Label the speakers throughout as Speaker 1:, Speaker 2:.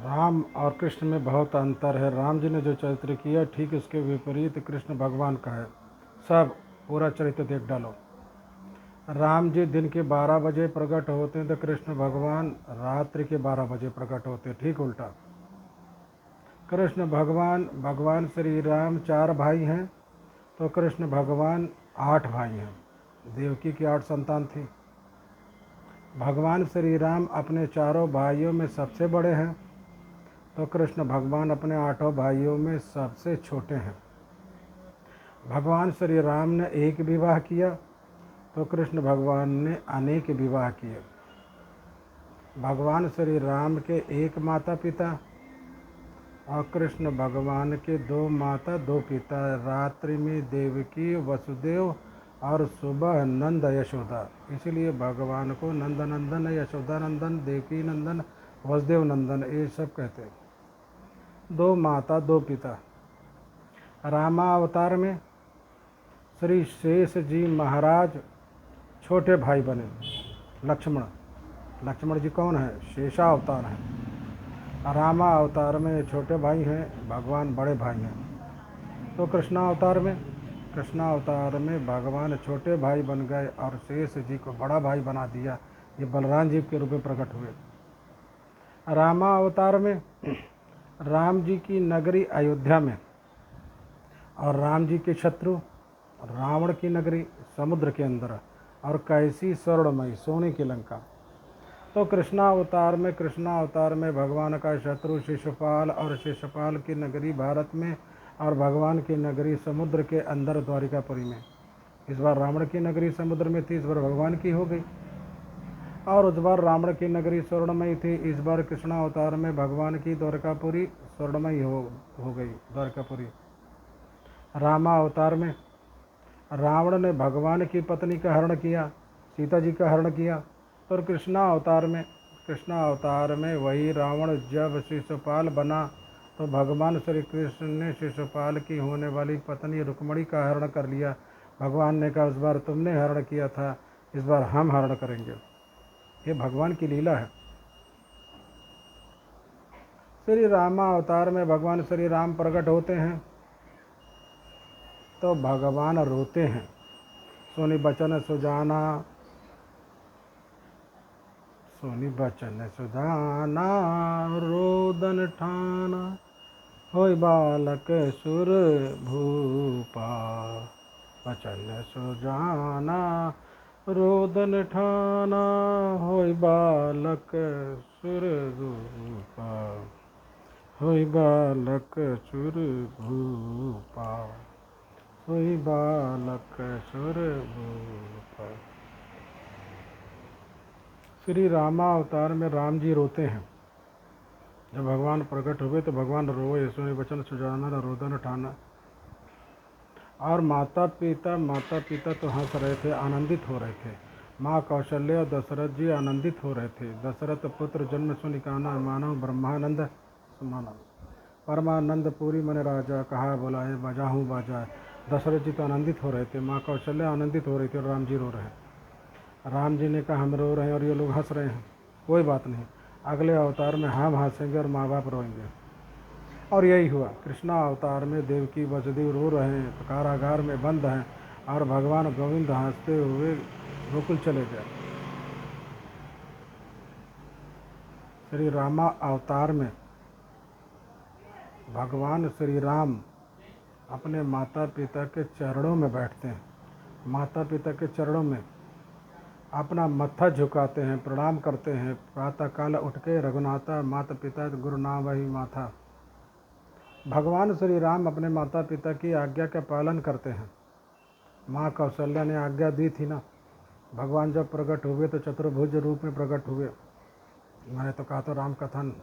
Speaker 1: राम और कृष्ण में बहुत अंतर है। राम जी ने जो चरित्र किया ठीक उसके विपरीत कृष्ण भगवान का है। सब पूरा चरित्र देख डालो। राम जी दिन के 12 बजे प्रकट होते हैं तो कृष्ण भगवान रात्रि के 12 बजे प्रकट होते हैं, ठीक उल्टा। कृष्ण भगवान श्री राम 4 भाई हैं तो कृष्ण भगवान 8 भाई हैं। देवकी की 8 संतान थी। भगवान श्री राम अपने चारों भाइयों में सबसे बड़े हैं तो कृष्ण भगवान अपने 8 भाइयों में सबसे छोटे हैं। भगवान श्री राम ने एक विवाह किया तो कृष्ण भगवान ने अनेक विवाह किए। भगवान श्री राम के एक माता पिता और कृष्ण भगवान के 2 माता 2 पिता। रात्रि में देवकी वसुदेव और सुबह नंद यशोदा, इसीलिए भगवान को नंद नंदन, यशोदा नंदन, देवकी नंदन, वसुदेव नंदन ये सब कहते हैं। 2 माता 2 पिता। रामा अवतार में श्री शेष जी महाराज छोटे भाई बने। लक्ष्मण जी कौन है? शेषा अवतार हैं। रामा अवतार में छोटे भाई हैं, भगवान बड़े भाई हैं। तो कृष्णा अवतार में भगवान छोटे भाई बन गए और शेष जी को बड़ा भाई बना दिया। ये बलराम जी के रूप में प्रकट हुए। रामा अवतार में राम जी की नगरी अयोध्या में और राम जी के शत्रु रावण की नगरी समुद्र के अंदर और कैसी स्वर्णमयी सोने की लंका। तो कृष्णा अवतार में भगवान का शत्रु शिशुपाल और शिशुपाल की नगरी भारत में और भगवान की नगरी समुद्र के अंदर द्वारिकापुरी में। इस बार रावण की नगरी समुद्र में थी, इस बार भगवान की हो गई। और उस बार रावण की नगरी स्वर्णमयी थी, इस बार कृष्णा अवतार में भगवान की द्वारकापुरी स्वर्णमयी हो गई द्वारकापुरी। रामा अवतार में रावण ने भगवान की पत्नी का हरण किया, सीता जी का हरण किया। और कृष्णा अवतार में वही रावण जब शिशुपाल बना तो भगवान श्री कृष्ण ने शिशुपाल की होने वाली पत्नी रुक्मणी का हरण कर लिया। भगवान ने कहा, उस बार तुमने हरण किया था, इस बार हम हरण करेंगे। ये भगवान की लीला है। श्री रामा अवतार में भगवान श्री राम प्रकट होते हैं तो भगवान रोते हैं। सोनी बचन सुजाना रोदन ठाना होय बालक सुर भूपा। बचन सुजाना रोदन ठाना होय बालक सुर भूपा। होय बालक सुर भूपा। होय बालक सुर भूपा। श्री रामा अवतार में राम जी रोते हैं। जब भगवान प्रकट हुए तो भगवान रोए, सोने वचन सुजाना रोदन ठाना। और माता पिता तो हंस रहे थे, आनंदित हो रहे थे। माँ कौशल्या और दशरथ जी आनंदित हो रहे थे। दशरथ पुत्र जन्म सुनिकाना मानव ब्रह्मानंद समाना। परमानंद पूरी मन राजा कहा बुलाए बजाहूँ बाजा। दशरथ जी तो आनंदित हो रहे थे, माँ कौशल्या आनंदित हो रही थी और राम जी रो रहे हैं। राम जी ने कहा हम रो रहे हैं और ये लोग हंस रहे हैं, कोई बात नहीं, अगले अवतार में हम हंसेंगे और माँ बाप रोएंगे। और यही हुआ। कृष्णा अवतार में देवकी वसुदेव रो रहे हैं, तो कारागार में बंद हैं और भगवान गोविंद हंसते हुए गोकुल चले गए। श्री रामा अवतार में भगवान श्री राम अपने माता पिता के चरणों में बैठते हैं। माता पिता के चरणों में अपना मत्था झुकाते हैं, प्रणाम करते हैं। प्रातःकाल उठ के रघुनाथा माता पिता गुरु नाम वही माथा। भगवान श्री राम अपने माता पिता की आज्ञा का पालन करते हैं। माँ कौशल्या ने आज्ञा दी थी ना। भगवान जब प्रकट हुए तो चतुर्भुज रूप में प्रकट हुए। मैंने तो कहा था राम कथन,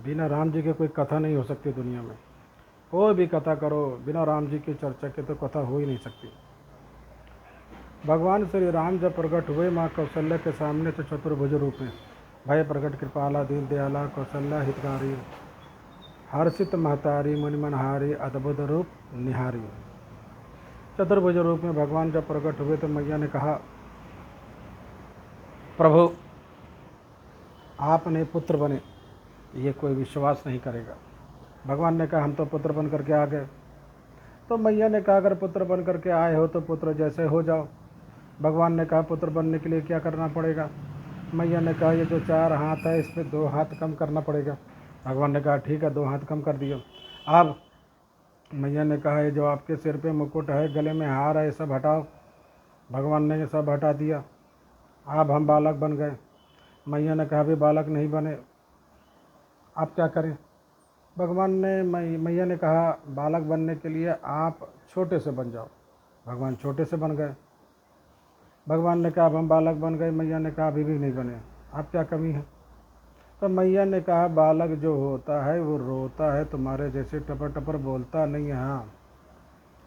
Speaker 1: बिना राम जी के कोई कथा नहीं हो सकती दुनिया में। कोई भी कथा करो बिना राम जी की चर्चा के तो कथा हो ही नहीं सकती। भगवान श्री राम जब प्रकट हुए माँ कौशल्या के सामने तो चतुर्भुज रूप में, भय प्रकट कृपाला दीन दयाला कौशल्या हितकारी, हर्षित महतारी मुनि मनहारी अद्भुत रूप निहारी। चतुर्भुज रूप में भगवान जब प्रकट हुए तो मैया ने कहा, प्रभु आपने पुत्र बने, ये कोई विश्वास नहीं करेगा। भगवान ने कहा हम तो पुत्र बन करके आ गए। तो मैया ने कहा अगर पुत्र बन करके आए हो तो पुत्र जैसे हो जाओ। भगवान ने कहा पुत्र बनने के लिए क्या करना पड़ेगा। मैया ने कहा ये जो 4 हाथ है इस पर 2 हाथ कम करना पड़ेगा। भगवान ने कहा ठीक है 2 हाथ कम कर दियो। अब मैया ने कहा ये जो आपके सिर पे मुकुट है, गले में हार है, ये सब हटाओ। भगवान ने ये सब हटा दिया। अब हम बालक बन गए। मैया ने कहा अभी बालक नहीं बने, आप क्या करें। भगवान ने मैया ने कहा बालक बनने के लिए आप छोटे से बन जाओ। भगवान छोटे से बन गए। भगवान ने कहा अब हम बालक बन गए। मैया ने कहा अभी भी नहीं बने, आप क्या कमी है। तो मैया ने कहा बालक जो होता है वो रोता है, तुम्हारे जैसे टपर टपर बोलता नहीं है। हाँ,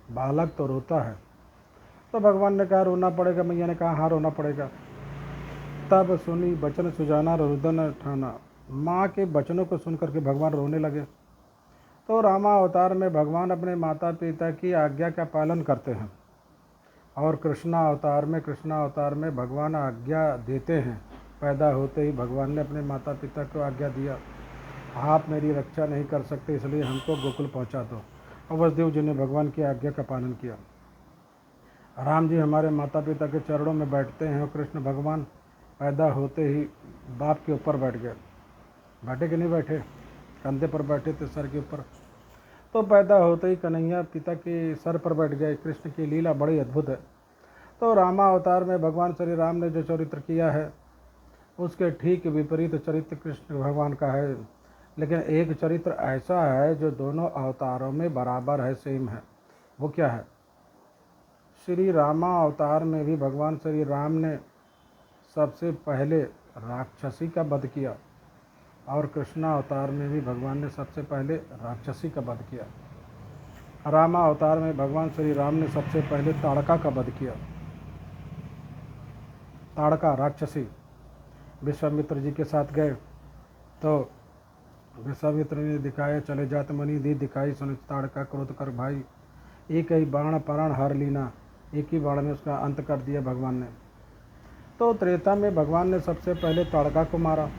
Speaker 1: बालक तो रोता है। तो भगवान ने कहा रोना पड़ेगा। मैया ने कहा हाँ रोना पड़ेगा। तब सुनी बचन सुजाना रुदन ठाना, माँ के बचनों को सुन करके भगवान रोने लगे। तो रामा अवतार में भगवान अपने माता पिता की आज्ञा का पालन करते हैं, और कृष्णा अवतार में भगवान आज्ञा देते हैं। पैदा होते ही भगवान ने अपने माता पिता को आज्ञा दिया, आप मेरी रक्षा नहीं कर सकते इसलिए हमको गोकुल पहुंचा दो। और वसुदेव जी ने भगवान की आज्ञा का पालन किया। राम जी हमारे माता पिता के चरणों में बैठते हैं, और कृष्ण भगवान पैदा होते ही बाप के ऊपर बैठ गए। बैठे कि नहीं बैठे, कंधे पर बैठे थे, सर के ऊपर। तो पैदा होते ही कन्हैया पिता के सर पर बैठ गए। कृष्ण की लीला बड़ी अद्भुत है। तो रामा अवतार में भगवान श्री राम ने जो चरित्र किया है उसके ठीक विपरीत चरित्र कृष्ण भगवान का है। लेकिन एक चरित्र ऐसा है जो दोनों अवतारों में बराबर है, सेम है। वो क्या है, श्री रामा अवतार में भी भगवान श्री राम ने सबसे पहले राक्षसी का वध किया, और कृष्णा अवतार में भी भगवान ने सबसे पहले राक्षसी का वध किया। रामा अवतार में भगवान श्री राम ने सबसे पहले ताड़का का वध किया। ताड़का राक्षसी विश्वामित्र जी के साथ गए, तो विश्वामित्र ने दिखाया चले जात मनी दी दिखाई सुन ताड़का क्रोध कर भाई, एक ही बाण प्राण हर लीना, एक ही बाण में उसका अंत कर दिया भगवान ने। तो त्रेता में भगवान ने सबसे पहले ताड़का को मारा,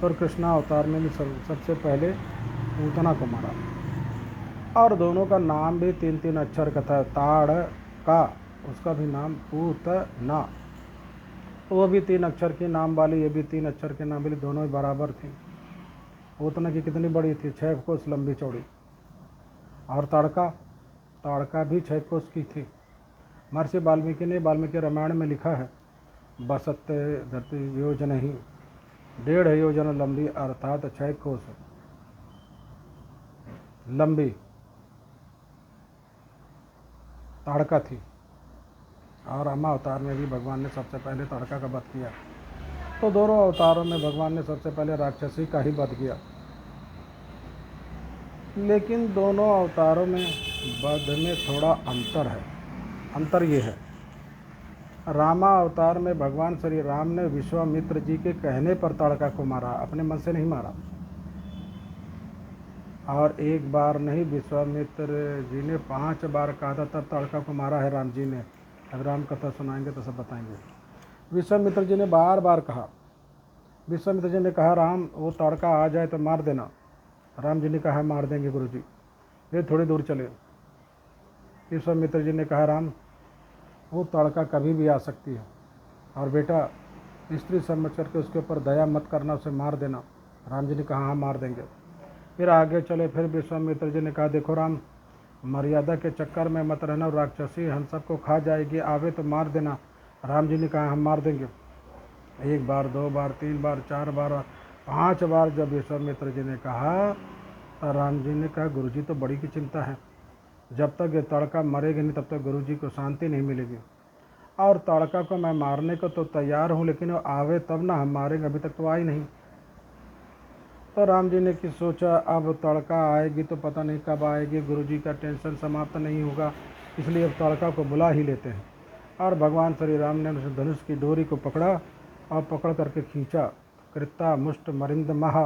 Speaker 1: और कृष्णा अवतार में भी सबसे पहले पूतना को मारा। और दोनों का नाम भी 3-3 अक्षर का था। ताड़ का, उसका भी नाम पूतना, तो वो भी 3 अक्षर के नाम वाली, ये भी 3 अक्षर के नाम वाली, दोनों ही बराबर थी। पूतना की कितनी बड़ी थी, 6 कोस लंबी चौड़ी। और ताड़का भी 6 कोस की थी। महर्षि वाल्मीकि ने वाल्मीकि रामायण में लिखा है, बसत्ते धरती योजन ही 1.5 योजन लंबी, अर्थात 6 कोस लंबी ताड़का थी। और रामा अवतार में भी भगवान ने सबसे पहले ताड़का का वध किया। तो दोनों अवतारों में भगवान ने सबसे पहले राक्षसी का ही वध किया। लेकिन दोनों अवतारों में वध में थोड़ा अंतर है। अंतर ये है, रामा अवतार में भगवान श्री राम ने विश्वामित्र जी के कहने पर ताड़का को मारा, अपने मन से नहीं मारा। और एक बार नहीं, विश्वामित्र जी ने 5 बार कहा था, तब ताड़का को मारा है राम जी ने। अब राम कथा सुनाएंगे तो सब बताएंगे। विश्वामित्र जी ने बार बार कहा। विश्वामित्र जी ने कहा राम वो ताड़का आ जाए तो मार देना। राम जी ने कहा मार देंगे गुरु जी। ये थोड़ी दूर चले। विश्वामित्र जी ने कहा राम वो ताड़का कभी भी आ सकती है, और बेटा स्त्री समझ करके उसके ऊपर दया मत करना, उसे मार देना। राम जी ने कहा हाँ मार देंगे। फिर आगे चले। फिर विश्वामित्र जी ने कहा देखो राम, मर्यादा के चक्कर में मत रहना, राक्षसी हम सबको खा जाएगी, आवे तो मार देना। राम जी ने कहा हम मार देंगे। 1 बार 2 बार 3 बार 4 बार 5 बार जब विश्वामित्र जी ने कहा, तो राम जी ने कहा गुरु जी तो बड़ी की चिंता है, जब तक ये ताड़का मरेगी नहीं तब तक गुरु जी को शांति नहीं मिलेगी। और ताड़का को मैं मारने को तो तैयार हूँ, लेकिन वो आवे तब ना हम मारेंगे, अभी तक तो आई नहीं। तो राम जी ने कि सोचा अब ताड़का आएगी तो पता नहीं कब आएगी, गुरु जी का टेंशन समाप्त नहीं होगा, इसलिए अब ताड़का को बुला ही लेते हैं। और भगवान श्री राम ने उस धनुष की डोरी को पकड़ा, और पकड़ करके खींचा। कृत्ता मुष्ट मरिंद महा,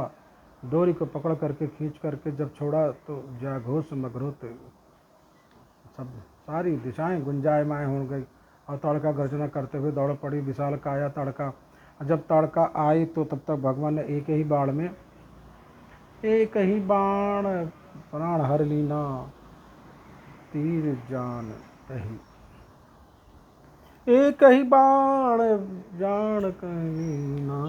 Speaker 1: डोरी को पकड़ करके खींच करके जब छोड़ा तो जाघोष मगरोत, सब सारी दिशाएं गुंजायमाएँ हो गई, और ताड़का गर्जना करते हुए दौड़ पड़ी। विशाल काया ताड़का जब ताड़का आई तो तब तक भगवान ने एक ही बाण में, एक ही बाण प्राण हर लीना, तीर जान कही, एक ही बाण जान कहीना।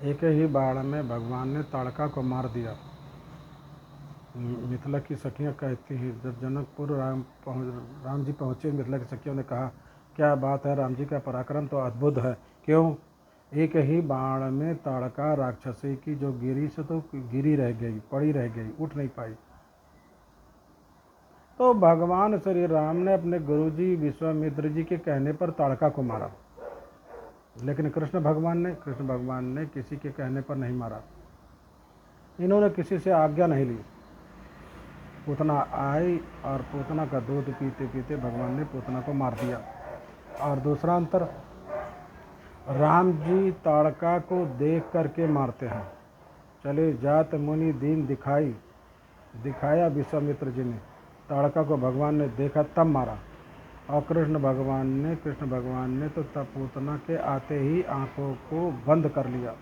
Speaker 1: एक ही बाण में भगवान ने ताड़का को मार दिया। मिथिला की सखियाँ कहती हैं, जब जनकपुर राम जी पहुँचे, मिथिला की सखियों ने कहा, क्या बात है, राम जी का पराक्रम तो अद्भुत है। क्यों? एक ही बाण में ताड़का राक्षसी की जो गिरी से तो गिरी रह गई, पड़ी रह गई, उठ नहीं पाई। तो भगवान श्री राम ने अपने गुरुजी विश्वामित्र जी के कहने पर ताड़का को मारा, लेकिन कृष्ण भगवान ने किसी के कहने पर नहीं मारा। इन्होंने किसी से आज्ञा नहीं ली। पूतना आई और पूतना का दूध पीते पीते भगवान ने पूतना को मार दिया। और दूसरा अंतर, राम जी ताड़का को देख करके मारते हैं। चले जात मुनि दीन दिखाया विश्वामित्र जी ने, ताड़का को भगवान ने देखा तब मारा। और कृष्ण भगवान ने तो तब पूतना के आते ही आंखों को बंद कर लिया।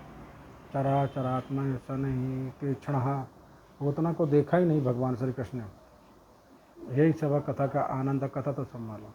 Speaker 1: चरात्मा ऐसा नहीं तीक्ष्ण, पूतना को देखा ही नहीं भगवान श्री कृष्ण ने। यही सब कथा का आनंद। कथा तो संभालो।